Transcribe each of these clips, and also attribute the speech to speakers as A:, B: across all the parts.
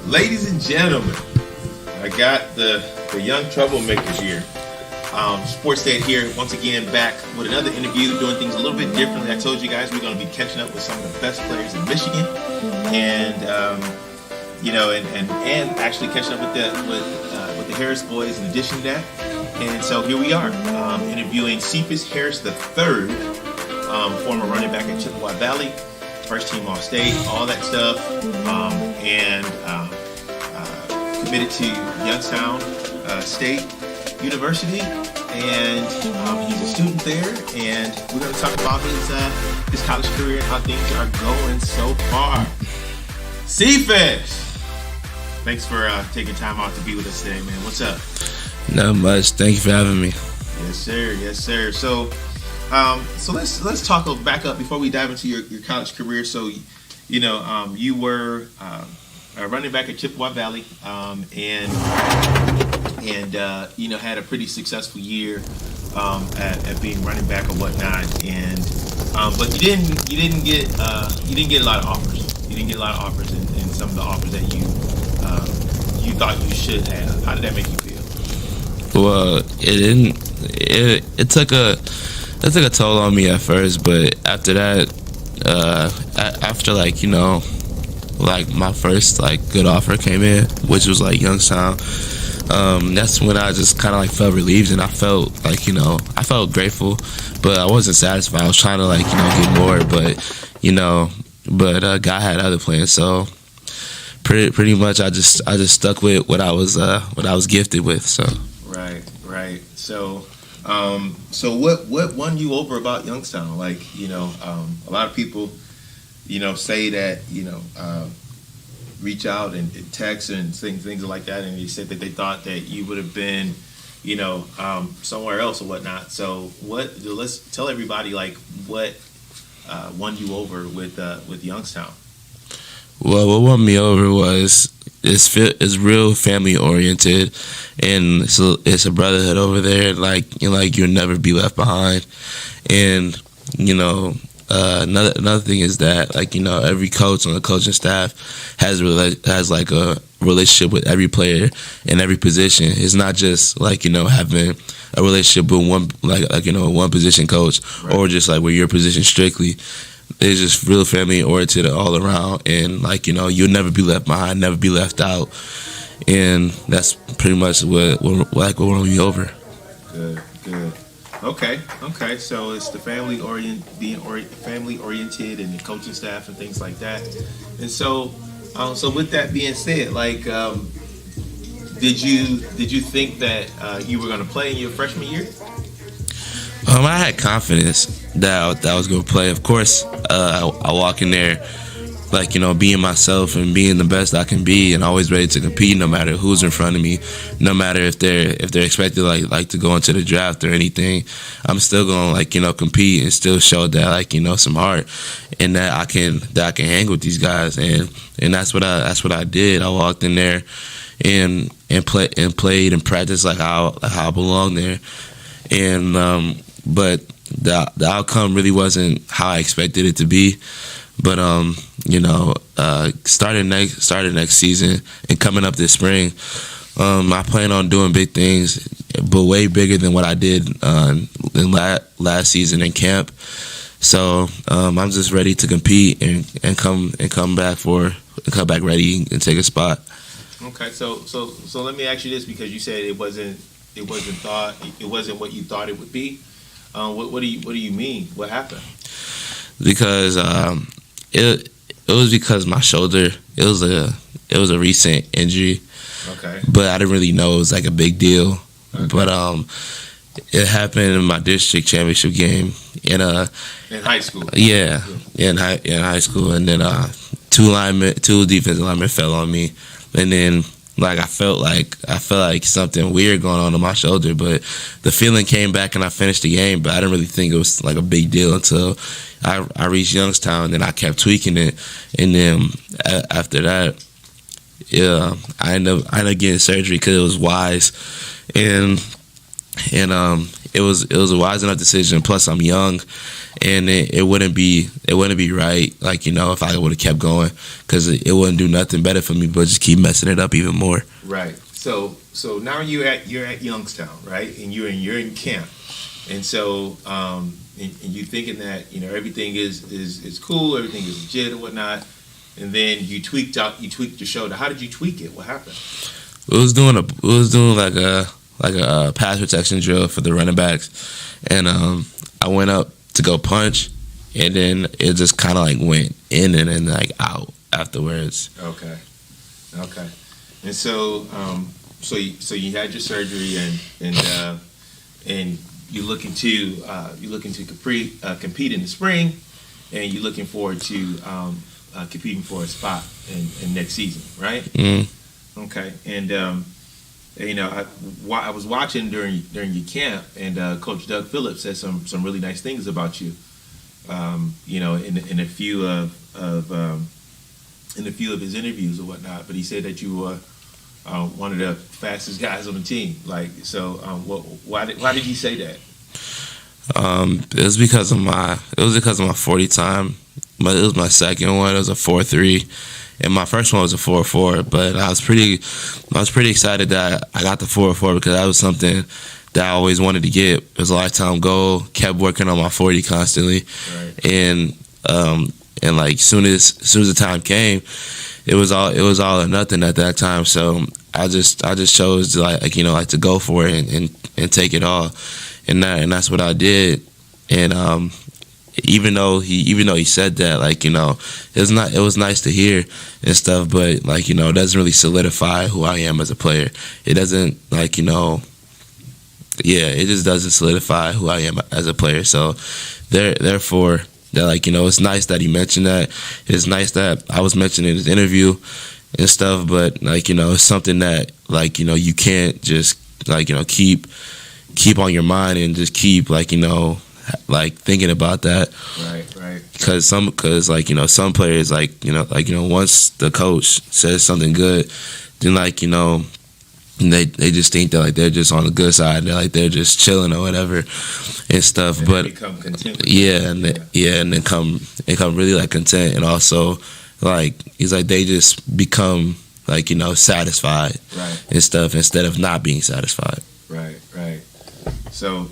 A: Ladies and gentlemen, I got the young troublemakers here. Sports Dad here, once again back with another interview, doing things a little bit differently. I told you guys we're going to be catching up with some of the best players in Michigan, and and actually catching up with the Harris boys in addition to that. And so here we are, interviewing Cephus Harris III, former running back at Chippewa Valley, first team All-State, all that stuff, and committed to Youngstown State University, and he's a student there, and we're going to talk about his college career and how things are going so far. Cephus! Thanks for taking time out to be with us today, man. What's up?
B: Not much. Thank you for having me.
A: Yes, sir. Yes, sir. So let's talk back up before we dive into your college career. So, you were a running back at Chippewa Valley, and had a pretty successful year at being running back or whatnot. And but you didn't get a lot of offers. You didn't get a lot of offers in some of the offers that you thought you should have. How did that make you feel?
B: Well, it didn't. It took a toll on me at first, but after that, after my first good offer came in, which was Youngstown. That's when I just kind of felt relieved, and I felt I felt grateful, but I wasn't satisfied. I was trying to get more, but God had other plans. So pretty much I just stuck with what I was gifted with. So
A: right. So what won you over about Youngstown? A lot of people say that reach out and text and things like that, and they said that they thought that you would have been somewhere else or whatnot. So let's tell everybody what won you over with Youngstown.
B: Well, what won me over was it's real family oriented, and it's a brotherhood over there. You'll never be left behind, and another thing is that every coach on the coaching staff has a relationship with every player in every position. It's not just having a relationship with one position coach, right, or just with your position strictly. It's just real family oriented all around, and you'll never be left behind, never be left out, and that's pretty much what won me over. Good.
A: Okay. So it's the family oriented, and the coaching staff and things like that. And so with that being said, did you think that you were going to play in your freshman year?
B: I had confidence that I was going to play. Of course, I walk in there being myself and being the best I can be, and always ready to compete, no matter who's in front of me, no matter if they're expected to go into the draft or anything. I'm still going to compete and still show that some heart, and that I can hang with these guys, and that's what I did. I walked in there and played and practiced how I belong there, and but the outcome really wasn't how I expected it to be. But starting next season and coming up this spring, I plan on doing big things, but way bigger than what I did in last season in camp. So I'm just ready to compete and come back ready and take a spot.
A: Okay, so let me ask you this, because you said it wasn't what you thought it would be. What do you mean? What happened?
B: Because it was because my shoulder. It was a recent injury.
A: Okay.
B: But I didn't really know it was a big deal. Okay. But it happened in my district championship game in
A: high school.
B: Yeah, in high school, and then two defensive linemen fell on me, and then I felt like something weird going on my shoulder, but the feeling came back and I finished the game. But I didn't really think it was a big deal until I reached Youngstown, and then I kept tweaking it, and then after that, I ended up getting surgery because it was wise, and and it was a wise enough decision. Plus, I'm young, and it wouldn't be right, like, if I would have kept going, because it wouldn't do nothing better for me, but just keep messing it up even more.
A: Right. So now you're at Youngstown, right? And you're in camp, and so and you thinking that everything is cool, everything is legit and whatnot, and then you tweaked your shoulder. How did you tweak it? What happened?
B: It was doing like a pass protection drill for the running backs, and I went up to go punch, and then it just kind of like went in and then like out afterwards.
A: Okay. And so you had your surgery, and you're looking to compete in the spring, and you're looking forward to competing for a spot in next season, right?
B: Mm.
A: Okay. And I was watching during your camp, and Coach Doug Phillips said some really nice things about you. In a few of his interviews or whatnot, but he said that you were one of the fastest guys on the team. Like, so, why did he say that?
B: It was because of my 40 time. It was my second one. It was a 4.3, and my first one was a 4.4. But I was pretty excited that I got the 4.4, because that was something that I always wanted to get. It was a lifetime goal. Kept working on my 40 constantly,
A: Right.
B: and like soon as the time came, it was all or nothing at that time. So I just chose to like to go for it and take it all, and that's what I did. And even though he said that, it was nice to hear and stuff, but it doesn't really solidify who I am as a player. It doesn't it just doesn't solidify who I am as a player. So therefore, that it's nice that he mentioned that. It's nice that I was mentioned in his interview and stuff, but it's something that you can't just keep on your mind and just keep thinking about that.
A: Right.
B: Because some players once the coach says something good, then they just think that they're just on the good side. They're just chilling or whatever and stuff.
A: And
B: but
A: become content.
B: and then come really content, and also he's they just become satisfied,
A: Right.
B: and stuff, instead of not being satisfied.
A: Right. So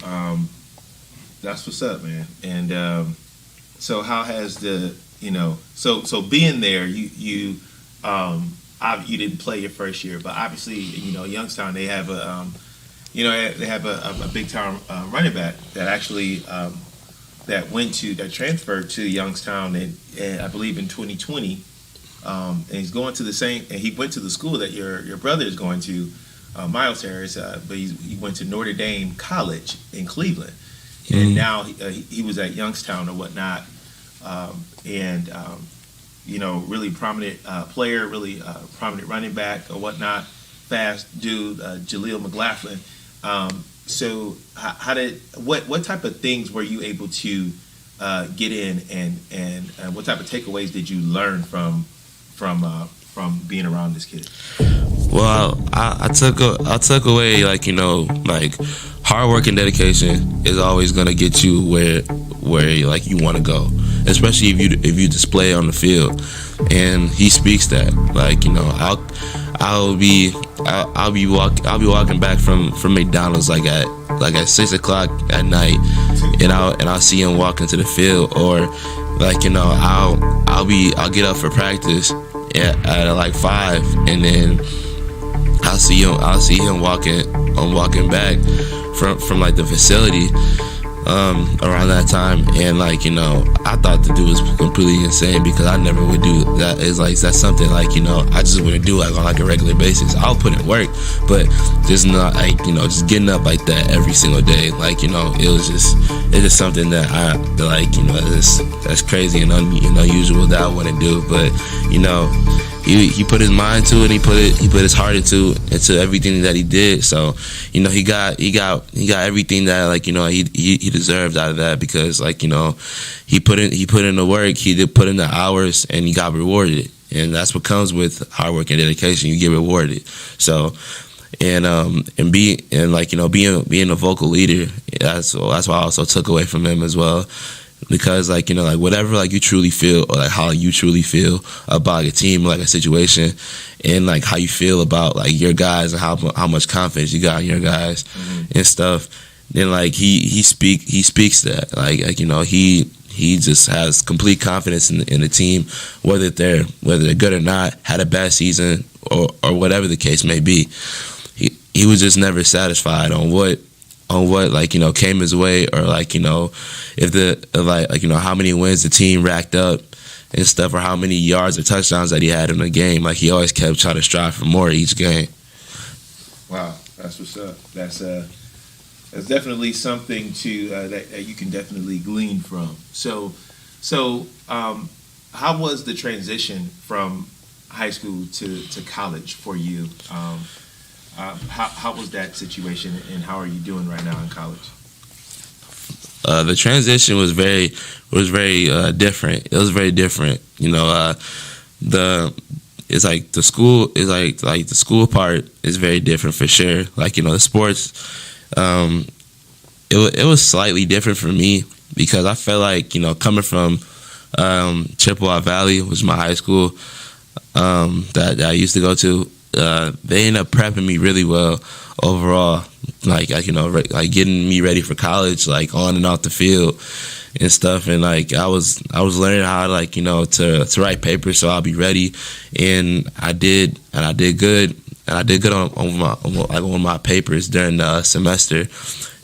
A: that's what's up, man. And so how has so being there, you didn't play your first year, but obviously Youngstown, they have a big time running back that actually that transferred to Youngstown and I believe in 2020, and he's going to the same, and he went to the school that your brother is going to, Miles Harris, but he went to Notre Dame College in Cleveland, and now he was at Youngstown or whatnot, and really prominent player, really prominent running back or whatnot, fast dude, Jaleel McLaughlin. So what type of things were you able to get in, and what type of takeaways did you learn from being around this kid?
B: Well, I took away hard work and dedication is always gonna get you where you want to go, especially if you display on the field. And he speaks that. I'll be walking back from McDonald's at 6 o'clock at night, and I'll see him walk into the field, or I'll get up for practice at 5, and then I'll see him walking back from the facility around that time, and I thought the dude was completely insane, because I never would do that. That's something I just wouldn't do on a regular basis. I'll put in work, but just not just getting up like that every single day. It's just something that that's crazy and unusual that I wouldn't do. But he put his mind to it. He put his heart into everything that he did. So he got everything that he deserved out of that, because he put in the work, he did put in the hours, and he got rewarded. And that's what comes with hard work and dedication. You get rewarded. So being a vocal leader. That's why I also took away from him as well, because whatever you truly feel, or how you truly feel about a team, a situation, and how you feel about your guys, and how much confidence you got in your guys, and stuff. Then he speaks that he just has complete confidence in the team, whether they're good or not, had a bad season or whatever the case may be. He was just never satisfied on what came his way, or if how many wins the team racked up and stuff, or how many yards or touchdowns that he had in the game. He always kept trying to strive for more each game.
A: Wow, that's what's up. That's definitely something to that you can definitely glean from. So how was the transition from high school to college for you? How was that situation, and how are you doing right now in college?
B: The transition was very different. It was very different. The school part is very different for sure. The sports, it was slightly different for me, because I felt coming from Chippewa Valley, which is my high school that I used to go to. They ended up prepping me really well overall, getting me ready for college, on and off the field and stuff. And I was learning how to write papers, so I'll be ready. And I did good. And I did good on one of my papers during the semester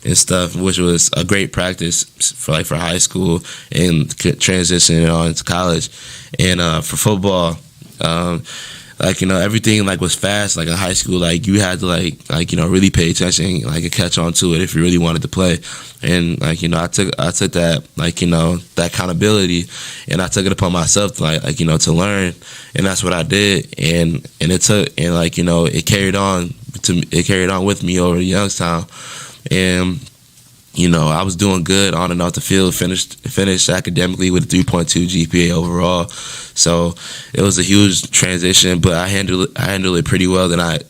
B: and stuff, which was a great practice for high school and transitioning on to college. And for football, everything was fast. In high school, you had to really pay attention, and catch on to it if you really wanted to play. And I took that that accountability, and I took it upon myself to to learn, and that's what I did. And it carried on with me over to Youngstown. And I was doing good on and off the field. Finished academically with a 3.2 GPA overall. So it was a huge transition, but I handled it pretty well than I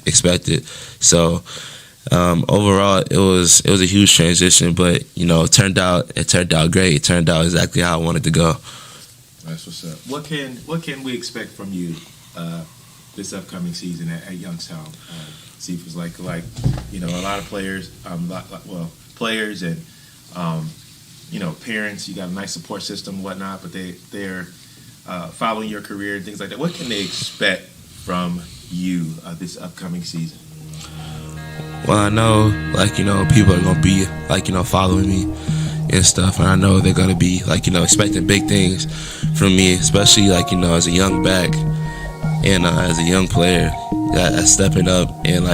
B: expected. So overall, it was a huge transition, but it turned out great. It turned out exactly how I wanted to go.
A: That's what's up. What can we expect from you this upcoming season at Youngstown? Cephus, a lot of players, players and parents. You got a nice support system, and whatnot, but they're following your career and things like that. What can they expect from you this upcoming season?
B: Well, I know people are gonna be following me and stuff, and I know they're gonna be expecting big things from me, especially as a young back and as a young player. That's stepping up and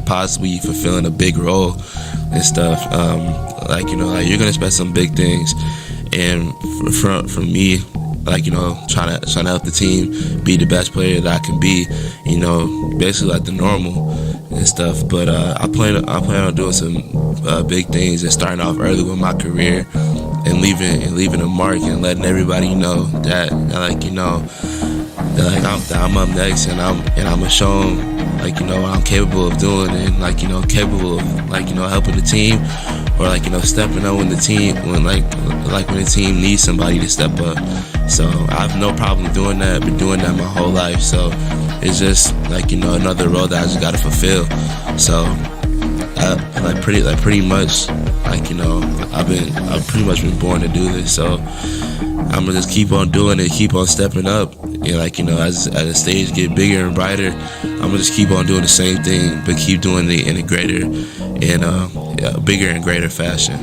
B: possibly fulfilling a big role and stuff. You're gonna expect some big things, and from me, trying to help the team be the best player that I can be. Basically the normal and stuff. But I plan on doing some big things and starting off early with my career and leaving a mark and letting everybody know that I'm up next, and I'm gonna show them what I'm capable of doing, and capable of helping the team, or stepping up when the team needs somebody to step up. So I have no problem doing that. I've been doing that my whole life. So it's just another role that I just gotta fulfill. So pretty much I've pretty much been born to do this. So I'm gonna just keep on doing it, keep on stepping up, and as the stage get bigger and brighter, I'm gonna just keep on doing the same thing, but keep doing it in a greater and bigger and greater fashion.